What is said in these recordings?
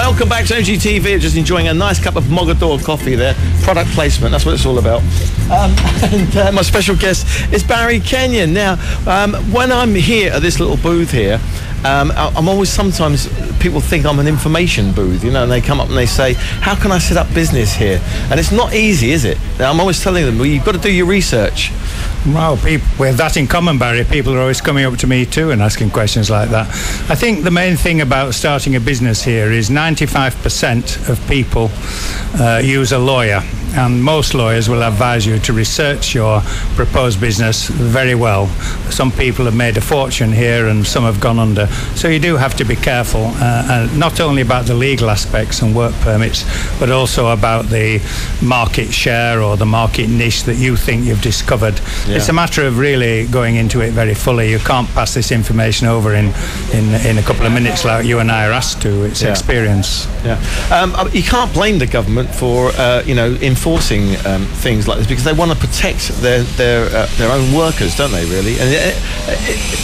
Welcome back to MGTV. Just enjoying a nice cup of Mogador coffee there. Product placement, that's what it's all about. And my special guest is Barry Kenyon. Now, when I'm here at this little booth here, I'm always, sometimes people think I'm an information booth, you know, and they come up and they say, how can I set up business here? And it's not easy, is it? I'm always telling them, well, you've got to do your research. Well, we have that in common, Barry. People are always coming up to me too and asking questions like that. I think the main thing about starting a business here is 95% of people use a lawyer, and most lawyers will advise you to research your proposed business very well. Some people have made a fortune here and some have gone under, so you do have to be careful, not only about the legal aspects and work permits, but also about the market share or the market niche that you think you've discovered. Yeah. It's a matter of really going into it very fully. You can't pass this information over in a couple of minutes like you and I are asked to. It's experience. Yeah. You can't blame the government for enforcing things like this, because they want to protect their own workers, don't they, really? And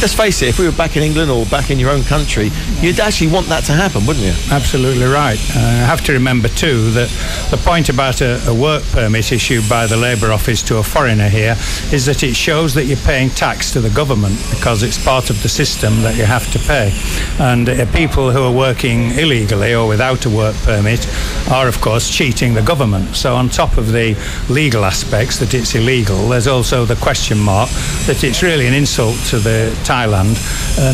let's face it, if we were back in England or back in your own country, you'd actually want that to happen, wouldn't you? Absolutely right. I have to remember too that the point about a work permit issued by the Labour Office to a foreigner here is that it shows that you're paying tax to the government, because it's part of the system that you have to pay. And people who are working illegally or without a work permit are, of course, cheating the government. So on top of the legal aspects that it's illegal, there's also the question mark that it's really an insult to the Thailand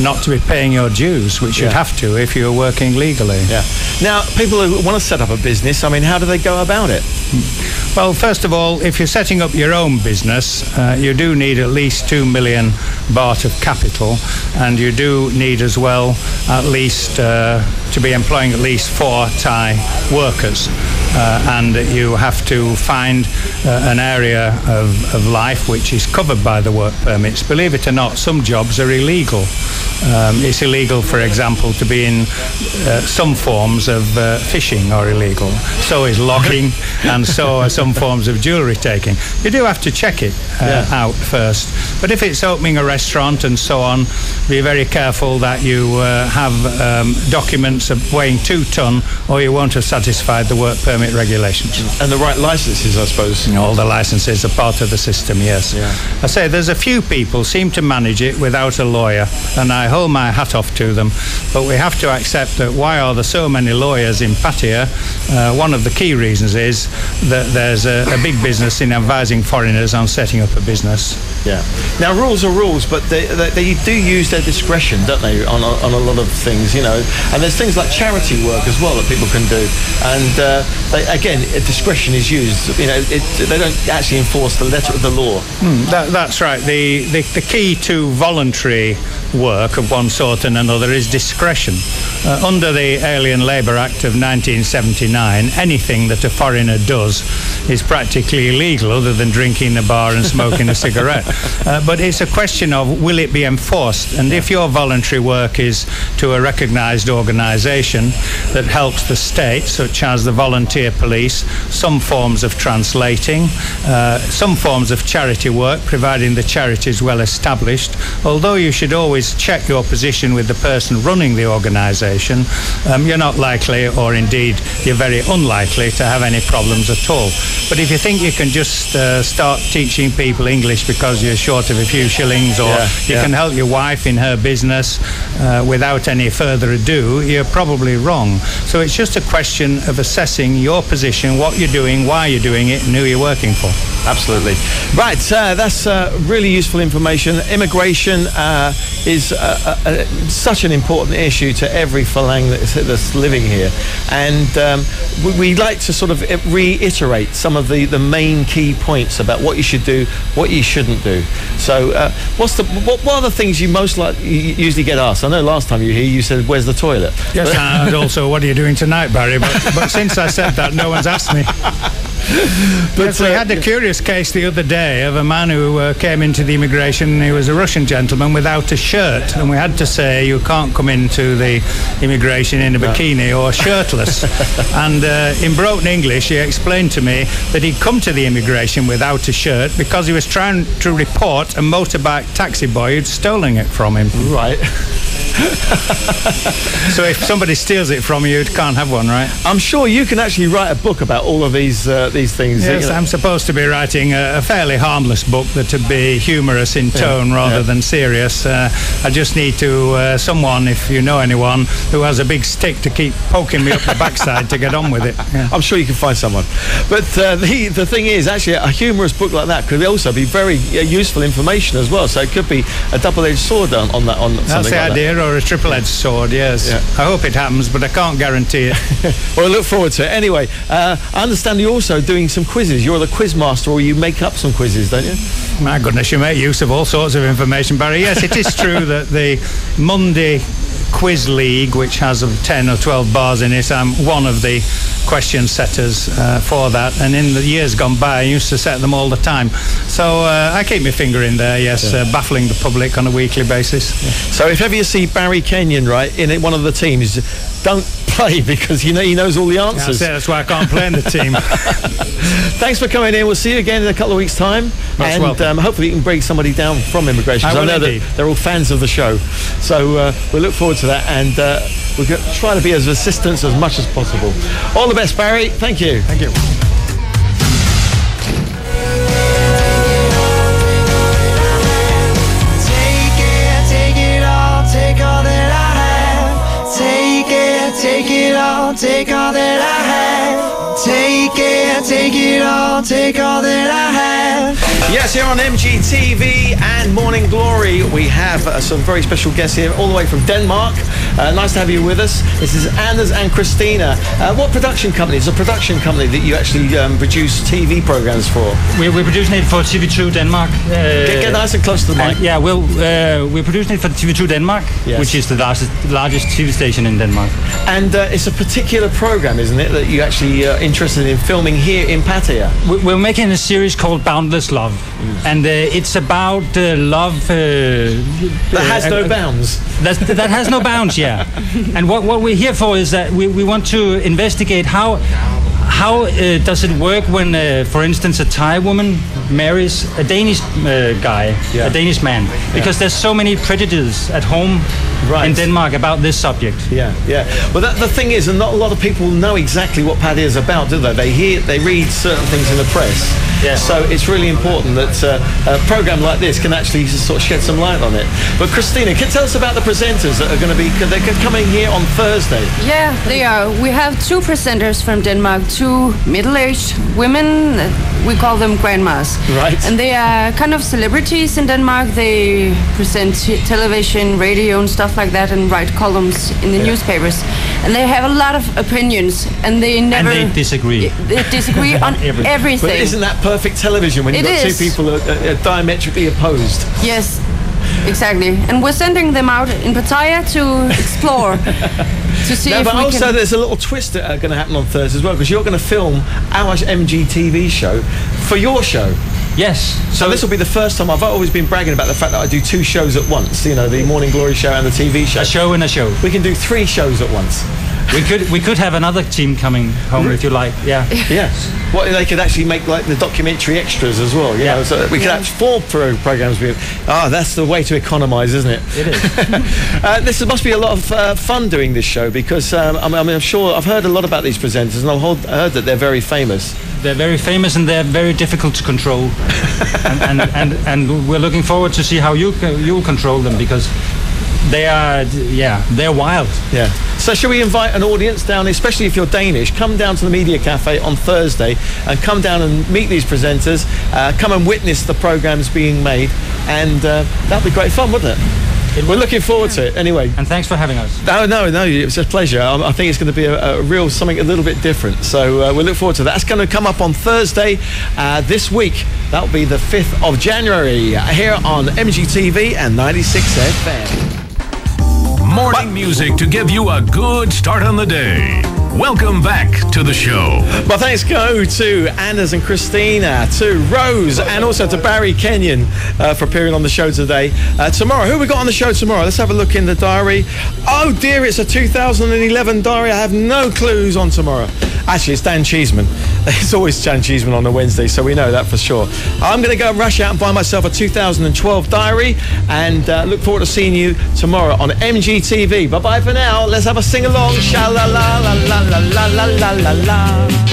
not to be paying your dues, which you'd have to if you're working legally. Yeah. Now, people who want to set up a business, I mean, how do they go about it? Well, first of all, if you're setting up your own business, you do need at least 2 million baht of capital, and you do need as well at least to be employing at least 4 Thai workers. And you have to find an area of life which is covered by the work permits. Believe it or not, some jobs are illegal. It's illegal, for example, to be in some forms of fishing are illegal. So is logging, and so are some forms of jewellery taking. You do have to check it out first. But if it's opening a restaurant and so on, be very careful that you have documents of weighing 2 ton, or you won't have satisfied the work permit regulations. And the right licences, I suppose. All the licences are part of the system, yes. Yeah. I say there's a few people seem to manage it without a lawyer, and I hold my hat off to them, but we have to accept that why are there so many lawyers in Pattaya? One of the key reasons is that there's a big business in advising foreigners on setting up a business. Yeah. Now, rules are rules, but they do use their discretion, don't they, on a lot of things, you know. And there's things like charity work as well that people can do. And again, discretion is used. You know, they don't actually enforce the letter of the law. That's right. The key to voluntary work of one sort and another is discretion. Under the Alien Labour Act of 1979, anything that a foreigner does is practically illegal other than drinking in a bar and smoking a cigarette. But it's a question of, will it be enforced? And if your voluntary work is to a recognised organisation that helps the state, such as the volunteer police, some forms of translating, some forms of charity work, providing the charity is well established, although you should always check your position with the person running the organisation, you're not likely, or indeed you're very unlikely, to have any problems at all. But if you think you can just start teaching people English because you're short of a few shillings, or you can help your wife in her business without any further ado, you're probably wrong. So it's just a question of assessing your position, what you're doing, why you're doing it, and who you're working for. Absolutely. Right, that's really useful information. Immigration is such an important issue to every Falang that's living here. And we like to sort of reiterate some of the main key points about what you should do, what you shouldn't do. So what are the things you usually get asked? I know last time you were here you said, where's the toilet? Yes, and also, what are you doing tonight, Barry? But since I said that, no one's asked me. But we had a curious case the other day of a man who came into the immigration. He was a Russian gentleman without a shirt, and we had to say, you can't come into the immigration in a bikini or shirtless. And in broken English, he explained to me that he'd come to the immigration without a shirt because he was trying to report a motorbike taxi boy who'd stolen it from him. Right. So if somebody steals it from you, you can't have one, right? I'm sure you can actually write a book about all of these things. Yes, I'm supposed to be writing a fairly harmless book that to be humorous in tone rather than serious. I just need to someone, if you know anyone, who has a big stick to keep poking me up the backside to get on with it. Yeah. I'm sure you can find someone. But the thing is, actually, a humorous book like that could also be very useful information as well. So it could be a double-edged sword on that. That's the idea, or a triple-edged sword, yes. Yeah. I hope it happens, but I can't guarantee it. Well, I look forward to it. Anyway, I understand you're also doing some quizzes. You're the quiz master, or you make up some quizzes, don't you? My goodness, you make use of all sorts of information, Barry. Yes, it is true that the Monday Quiz League, which has 10 or 12 bars in it, I'm one of the question setters for that, and in the years gone by I used to set them all the time, so I keep my finger in there, baffling the public on a weekly basis. So if ever you see Barry Kenyon, right, in one of the teams, don't play, because he knows all the answers. That's why I can't play in the team. Thanks for coming in. We'll see you again in a couple of weeks' time, and hopefully you can bring somebody down from immigration. I know that they're all fans of the show, so we look forward to that, and we'll try to be as assistants as much as possible. All the best, Barry. Thank you. Thank you. Take it all, take all that I have. Take it, take it all, take all that I have. Yes, here on MGTV and Morning Glory, we have some very special guests here, all the way from Denmark. Nice to have you with us. This is Anders and Christina. What production company? It's a production company that you actually produce TV programs for. We're producing it for TV2 Denmark. Get nice and close to the mic. Yeah, we're producing it for TV2 Denmark, which is the largest TV station in Denmark. And it's a particular program, isn't it, that you actually interested in filming here in Pattaya? We're making a series called Boundless Love, and it's about love that has no bounds. That has no bounds, yeah. And what we're here for is that we want to investigate how does it work when, for instance, a Thai woman marries a Danish guy, a Danish man? Because there's so many prejudices at home in Denmark about this subject. Yeah. Well, the thing is, and not a lot of people know exactly what Pattaya is about, do they? They read certain things in the press. Yeah. So it's really important that a program like this can actually sort of shed some light on it. But Christina, can you tell us about the presenters that are going to be coming here on Thursday? Yeah, they are. We have two presenters from Denmark, two middle-aged women. We call them grandmas. Right. And they are kind of celebrities in Denmark. They present television, radio, and stuff like that, and write columns in the newspapers. And they have a lot of opinions, and they never... And they disagree. They disagree on everything. But isn't that perfect television when you've got two people diametrically opposed? Yes, exactly. And we're sending them out in Pattaya to explore, to see if we can... Also there's a little twist that going to happen on Thursday as well, because you're going to film our MGTV show for your show. Yes. So this will be the first time. I've always been bragging about the fact that I do two shows at once, the Morning Glory show and the TV show. A show and a show. We can do 3 shows at once. We could have another team coming home if you like. Yeah. Yes. Well, they could actually make like the documentary extras as well. You know, so we could have 4 programs. That's the way to economise, isn't it? It is. This must be a lot of fun doing this show, because I'm sure I've heard a lot about these presenters, and I've heard that they're very famous. They're very famous, and they're very difficult to control. and we're looking forward to see how you'll control them, because they're wild. Yeah. So shall we invite an audience down, especially if you're Danish, come down to the Media Cafe on Thursday and come down and meet these presenters, come and witness the programmes being made, and that'll be great fun, wouldn't it? We're looking forward to it anyway. And thanks for having us. No, it's a pleasure. I think it's going to be a real something a little bit different. So we look forward to that. That's going to come up on Thursday this week. That'll be the 5th of January here on MGTV and 96 FM. Morning music to give you a good start on the day. Welcome back to the show. Well, thanks go to Anders and Christina, to Rose, and also to Barry Kenyon for appearing on the show today. Tomorrow, who have we got on the show tomorrow? Let's have a look in the diary. Oh dear, it's a 2011 diary. I have no clue who's on tomorrow. Actually, it's Dan Cheeseman. It's always Dan Cheeseman on a Wednesday, so we know that for sure. I'm going to go and rush out and buy myself a 2012 diary, and look forward to seeing you tomorrow on MGTV. Bye-bye for now. Let's have a sing-along. Sha-la-la-la-la-la-la-la-la-la.